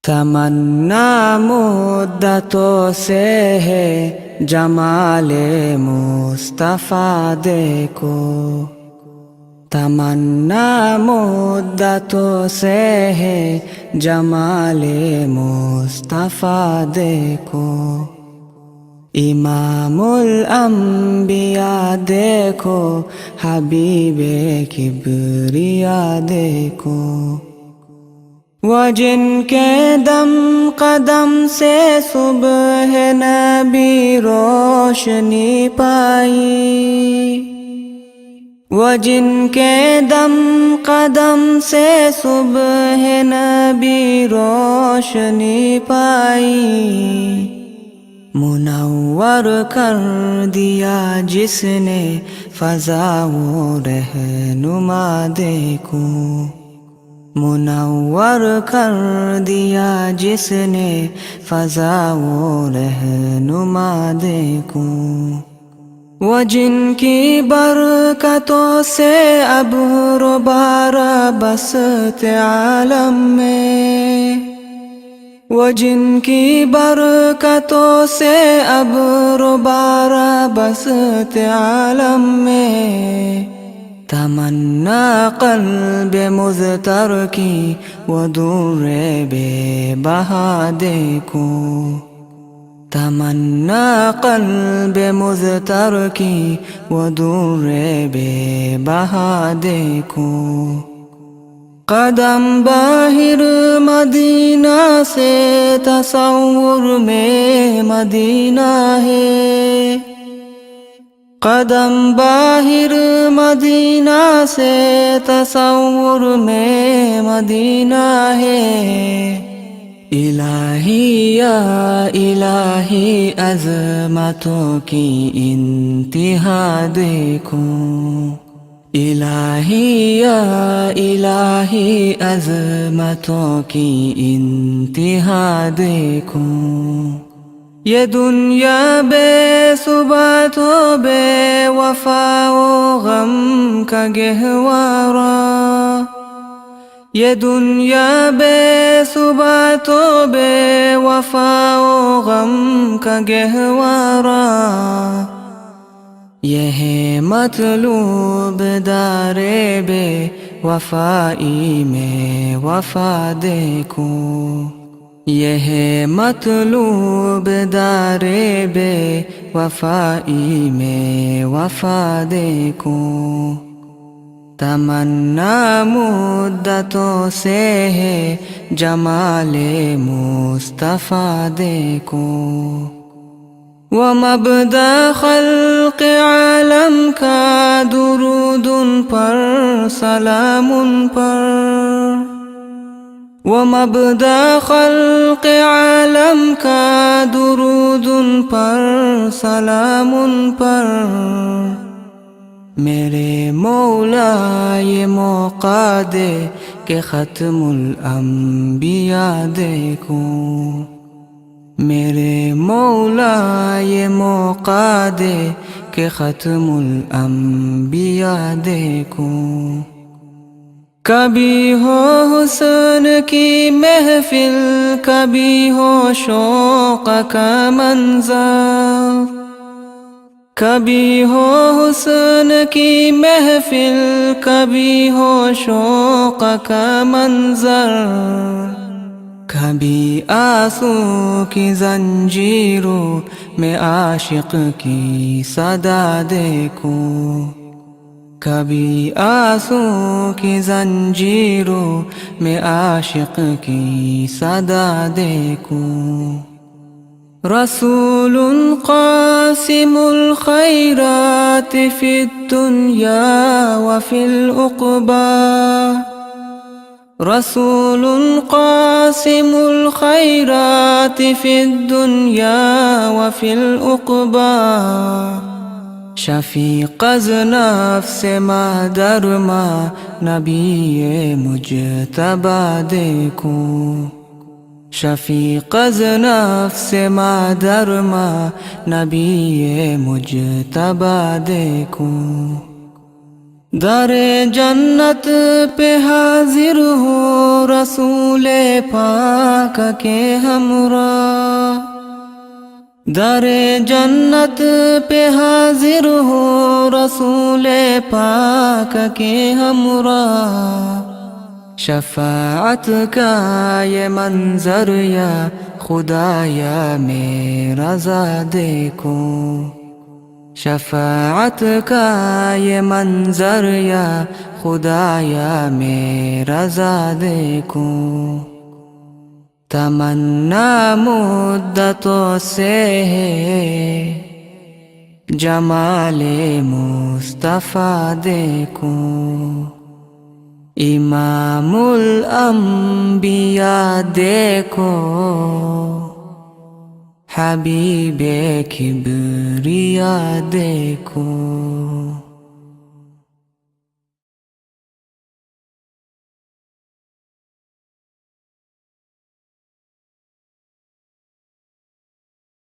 تمنا مدتوں سے ہے جمال مصطفیٰ دیکھو، تمنا مدتوں سے ہے جمال مصطفیٰ دیکھو، امام الانبیاء دیکھو، حبیب کبریا دیکھو، وہ جن کے دم قدم سے صبح نبی روشنی پائی، وہ جن کے دم قدم سے صبح نبی روشنی پائی، منور کر دیا جس نے فضا و رہنما دیکھو، منور کر دیا جس نے فضا و رہنما دیکھو، وہ جن کی برکتوں سے ابر و بارہ بسط عالم میں، وہ جن کی برکتوں سے ابر و بارہ بسط عالم میں، تمنا قلب مضطر کی وہ در بے بہا دیکھو، تمنا قلب مضطر کی وہ در بے بہا دیکھو، قدم باہر مدینہ سے تصور میں مدینہ ہے، قدم باہر مدینہ سے تصور میں مدینہ ہے، الہی یا الہی عظمتوں کی انتہا دیکھو، الہی یا الہی عظمتوں کی انتہا دیکھو، یہ دنیا بے ثبات و بے وفا و غم کا گہوارہ، یہ دنیا بے ثبات و بے وفا و غم کا گہوارہ، یہ ہے مطلوب دار بے وفائی میں وفا دیکھو، یہ ہے مطلوب دار بے وفائی میں وفا دیکھو، تمنا مدتوں سے ہے جمال مصطفیٰ دیکھو، وہ مبدأ خلق عالم کا درود ان پر سلام ان پر، وہ مبدأ خلق عالم کا درود ان پر سلام ان پر، میرے مولا یہ موقع دے کہ ختم الانبیاء دیکھو، میرے مولا یہ موقع دے کہ ختم الانبیاء دیکھو، کبھی ہو حسن کی محفل، کبھی ہو شوق کا منظر، کبھی ہو حسن کی محفل، کبھی ہو شوق کا منظر، کبھی آنسو کی زنجیروں میں عاشق کی صدا دیکھو، کبھی آنسو کی زنجیروں میں عاشق کی صدا دیکھو، رسول قاسم الخیرات فی الدنیا وفی العقبی، رسول قاسم الخیرات فی الدنیا وفی العقبی، شفیق از نفس مادر ماں نبی مجتبی دیکھو، شفیق از نفس مادر ماں نبی مجتبی دیکھو، در جنت پہ حاضر ہو رسول پاک کے ہمراہ، در جنت پہ حاضر ہو رسول پاک کے ہمراہ، شفاعت کا یہ منظر یا خدایا میرا ذا دیکھوں، شفاعت کا یہ منظر یا خدایا میرا ذا دیکھوں، تمنا مدتوں سے ہے جمال مصطفیٰ دیکھوں، امام الانبیاء دیکھو، حبیب کبریا دیکھو۔